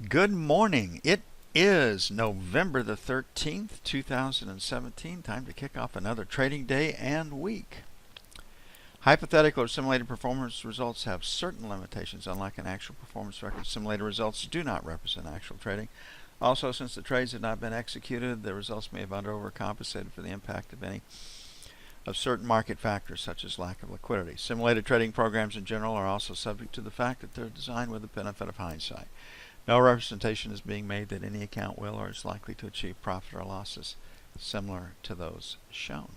Good morning. It is November the 13th, 2017. Time to kick off another trading day and week. Hypothetical or simulated performance results have certain limitations. Unlike an actual performance record, simulated results do not represent actual trading. Also, since the trades have not been executed, the results may have overcompensated for the impact of certain market factors such as lack of liquidity. Simulated trading programs in general are also subject to the fact that they're designed with the benefit of hindsight. No representation is being made that any account will or is likely to achieve profit or losses similar to those shown.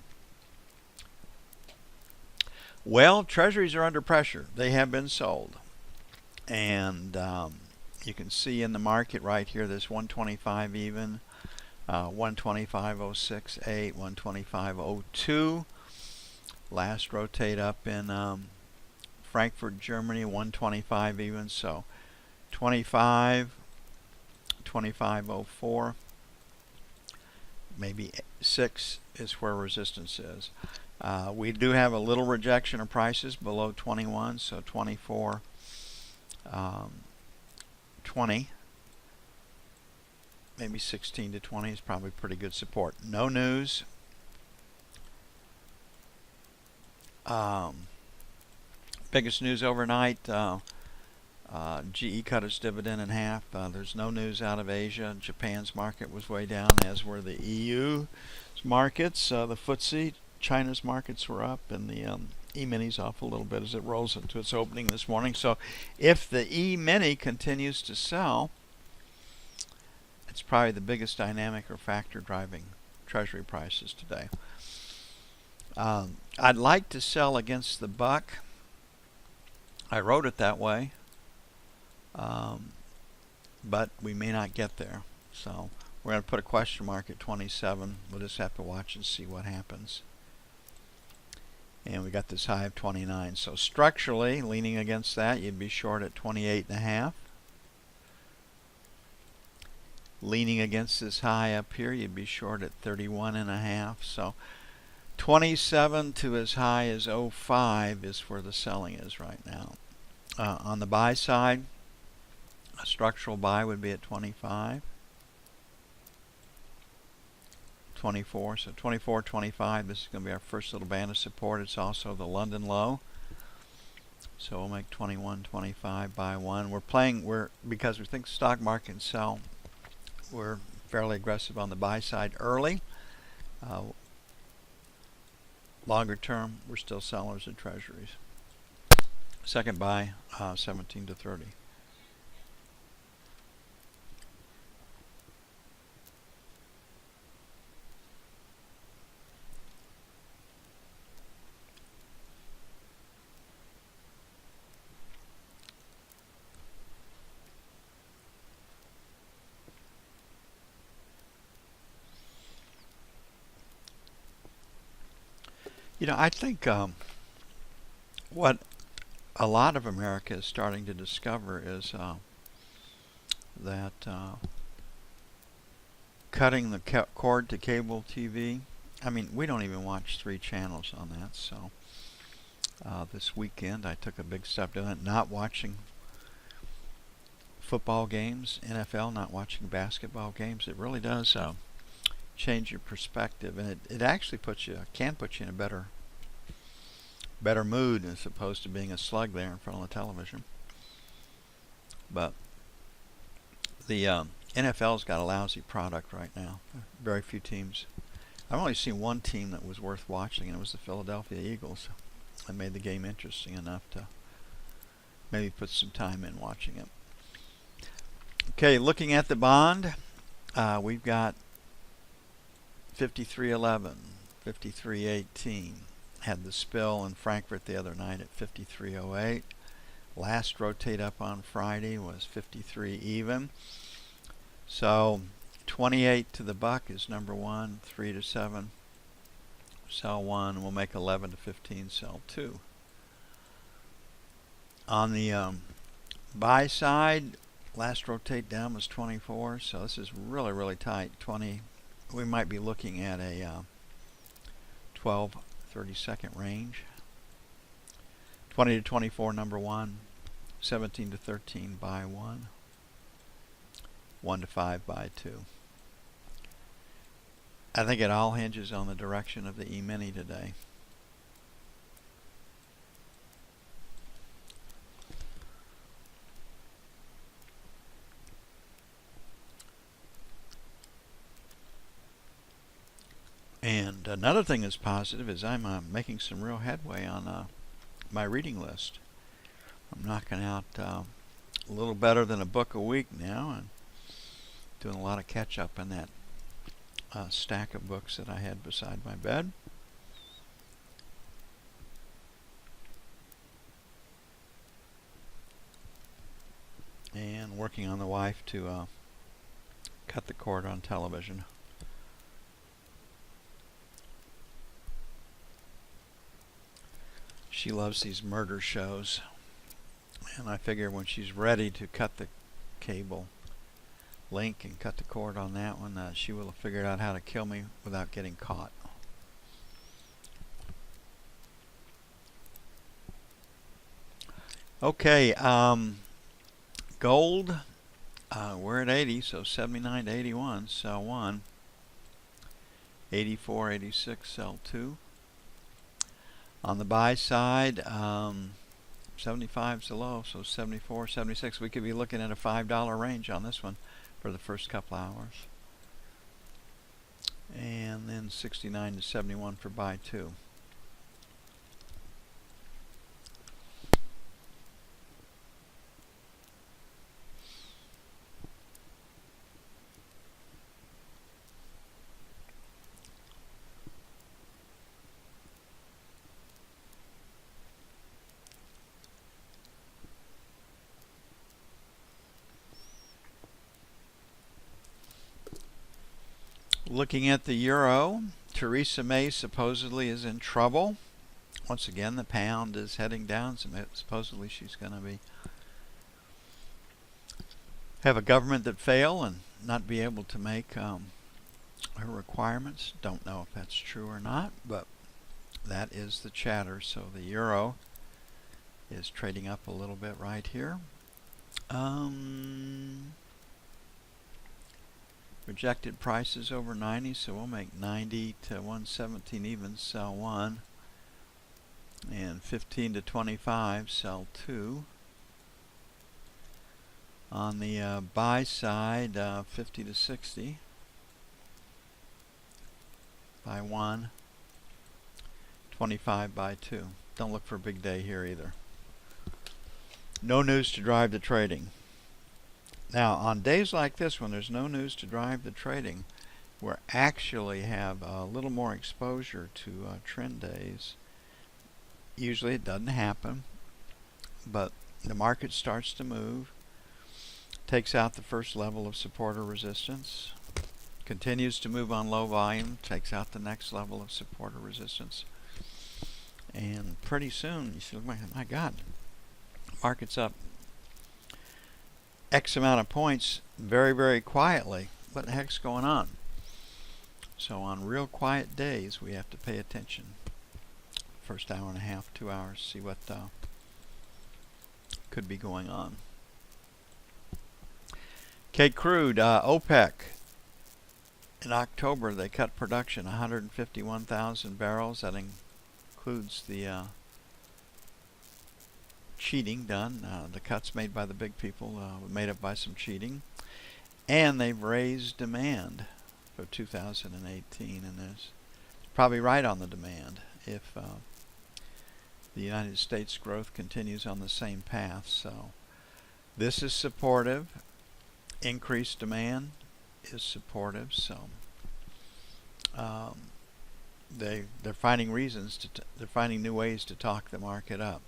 Well, treasuries are under pressure. They have been sold. And you can see in the market right here, this 125 even, 125.068, 125.02. Last rotate up in Frankfurt, Germany, 125 even. So 25, 25.04, maybe 6 is where resistance is. We do have a little rejection of prices below 21, so 24, 20, maybe 16 to 20 is probably pretty good support. No news. Biggest news overnight, GE cut its dividend in half. There's no news out of Asia. Japan's market was way down, as were the EU's markets. The FTSE, China's markets were up, and the Emini's off a little bit as it rolls into its opening this morning. So if the Emini continues to sell, it's probably the biggest dynamic or factor driving treasury prices today. I'd like to sell against the buck. I wrote it that way. But we may not get there. So we're going to put a question mark at 27. We'll just have to watch and see what happens. And we got this high of 29. So structurally, leaning against that, you'd be short at 28.5. Leaning against this high up here, you'd be short at 31.5. So 27 to as high as 05 is where the selling is right now. On the buy side, a structural buy would be at 25, 24, so 24, 25. This is going to be our first little band of support. It's also the London low. So we'll make 21, 25, buy one. Because we think the stock market can sell, we're fairly aggressive on the buy side early. Longer term, we're still sellers in treasuries. Second buy, 17 to 30. I think what a lot of America is starting to discover is that cutting the cord to cable TV, I mean, we don't even watch 3 channels on that. So this weekend I took a big step doing it, not watching football games, NFL, not watching basketball games. It really does change your perspective, and it actually can put you in a better mood as opposed to being a slug there in front of the television. But the NFL's got a lousy product right now. Very few teams. I've only seen one team that was worth watching, and it was the Philadelphia Eagles. That made the game interesting enough to maybe put some time in watching it. Okay, looking at the bond, we've got 53.11, 53.18. Had the spill in Frankfurt the other night at 53.08. Last rotate up on Friday was 53 even. So 28 to the buck is number one, 3 to 7. Sell 1. We'll make 11 to 15. Sell 2. On the buy side, last rotate down was 24. So this is really, really tight. 20. We might be looking at a 12, 30-second range. 20 to 24, number 1. 17 to 13, buy 1. 1 to 5 by 2. I think it all hinges on the direction of the Emini today. And another thing that's positive is I'm making some real headway on my reading list. I'm knocking out a little better than a book a week now, and doing a lot of catch up in that stack of books that I had beside my bed. And working on the wife to cut the cord on television. She loves these murder shows, and I figure when she's ready to cut the cable link and cut the cord on that one, she will have figured out how to kill me without getting caught. Okay, gold, we're at 80, so 79 to 81, sell 1. 84, 86, sell 2. On the buy side, 75 is the low, so 74, 76. We could be looking at a $5 range on this one for the first couple hours. And then 69 to 71 for buy 2. Looking at the euro, Theresa May supposedly is in trouble. Once again, the pound is heading down. Supposedly she's going to have a government that fail and not be able to make her requirements. Don't know if that's true or not, but that is the chatter. So the euro is trading up a little bit right here. Rejected prices over 90, so we'll make 90 to 117 even, sell 1. And 15 to 25, sell 2. On the buy side, 50 to 60, buy 1. 25 by 2. Don't look for a big day here either. No news to drive the trading. Now, on days like this, when there's no news to drive the trading, we actually have a little more exposure to trend days. Usually it doesn't happen, but the market starts to move, takes out the first level of support or resistance, continues to move on low volume, takes out the next level of support or resistance, and pretty soon you see, my God, market's up X amount of points very, very quietly. What the heck's going on? So on real quiet days, we have to pay attention. First hour and a half, 2 hours, see what could be going on. Okay, crude, OPEC. In October, they cut production 151,000 barrels. That includes the cheating done, the cuts made by the big people made up by some cheating, and they've raised demand for 2018, and there's probably right on the demand if the United States growth continues on the same path. So this is supportive. Increased demand is supportive. So they're finding reasons they're finding new ways to talk the market up.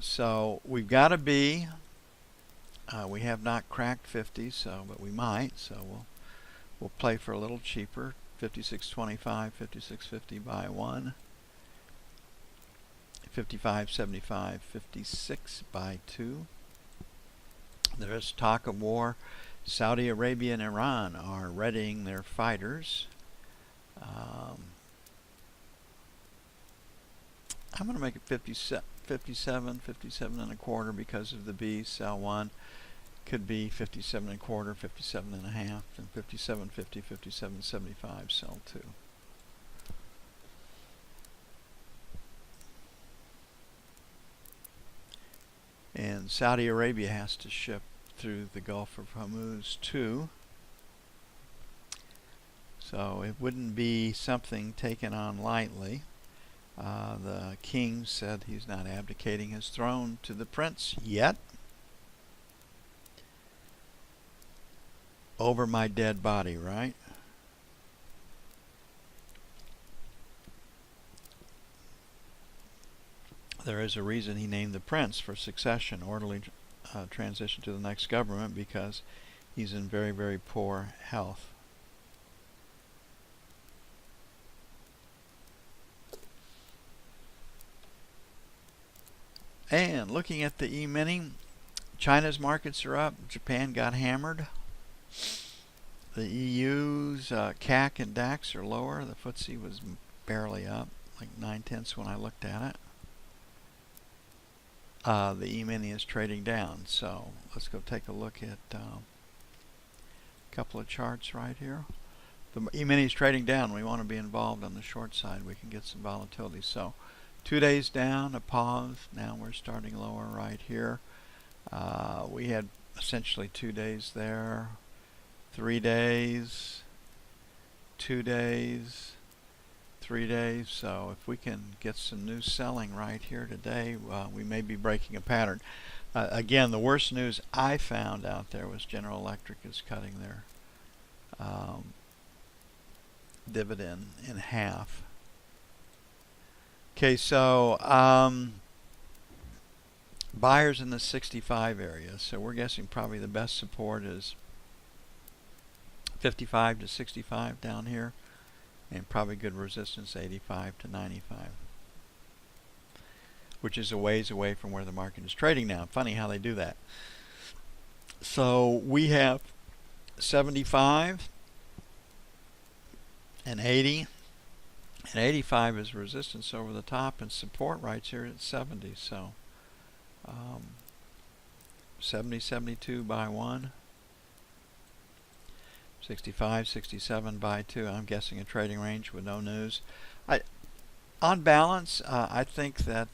So we've got to be, we have not cracked 50, but we might, so we'll play for a little cheaper. 56.25, 56.50 by 1, 55.75, 56 by 2. There's talk of war. Saudi Arabia and Iran are readying their fighters. I'm going to make it 57 and a quarter because of the B, sell 1. could be 57 and a quarter, 57 and a half, and 57.50, 57.75 sell too. And Saudi Arabia has to ship through the Gulf of Hormuz too. So it wouldn't be something taken on lightly. The king said he's not abdicating his throne to the prince yet. Over my dead body, right? There is a reason he named the prince, for succession, orderly transition to the next government, because he's in very, very poor health. And looking at the E-mini, China's markets are up. Japan got hammered. The EU's CAC and DAX are lower. The FTSE was barely up, like 9/10 when I looked at it. The E-mini is trading down. So let's go take a look at a couple of charts right here. The E-mini is trading down. We want to be involved on the short side. We can get some volatility. So 2 days down, a pause. Now we're starting lower right here. We had essentially 2 days there, 3 days, 2 days, 3 days. So if we can get some new selling right here today, we may be breaking a pattern. Again, the worst news I found out there was General Electric is cutting their dividend in half. Okay, so buyers in the 65 area. So we're guessing probably the best support is 55 to 65 down here, and probably good resistance 85 to 95, which is a ways away from where the market is trading now. Funny how they do that. So we have 75 and 80. And 85 is resistance over the top, and support right here at 70. So 70, 72 by 1. 65, 67 by 2. I'm guessing a trading range with no news. On balance, I think that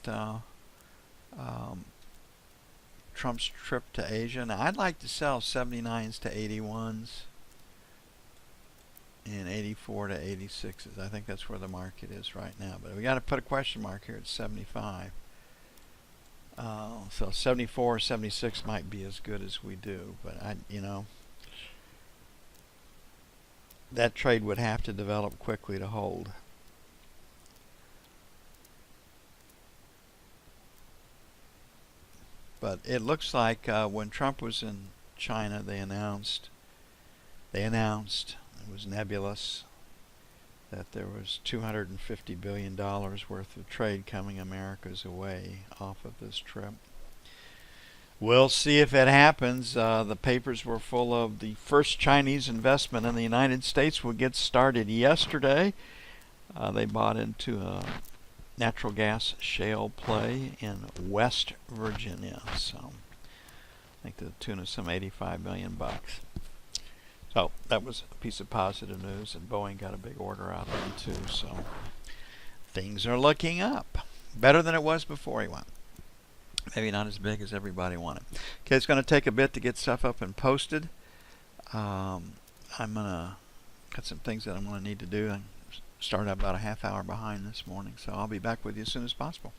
Trump's trip to Asia. Now, I'd like to sell 79s to 81s. And 84 to 86s. I think that's where the market is right now. But we got to put a question mark here at 75. So 74 or 76 might be as good as we do. But that trade would have to develop quickly to hold. But it looks like when Trump was in China, they announced. It was nebulous that there was $250 billion worth of trade coming America's way off of this trip. We'll see if it happens. The papers were full of the first Chinese investment in the United States would get started yesterday. They bought into a natural gas shale play in West Virginia. So I think to the tune of some $85 million. So that was a piece of positive news, and Boeing got a big order out of them too. So things are looking up. Better than it was before he went. Maybe not as big as everybody wanted. Okay, it's going to take a bit to get stuff up and posted. I'm going to got some things that I'm going to need to do. I started about a half hour behind this morning, so I'll be back with you as soon as possible.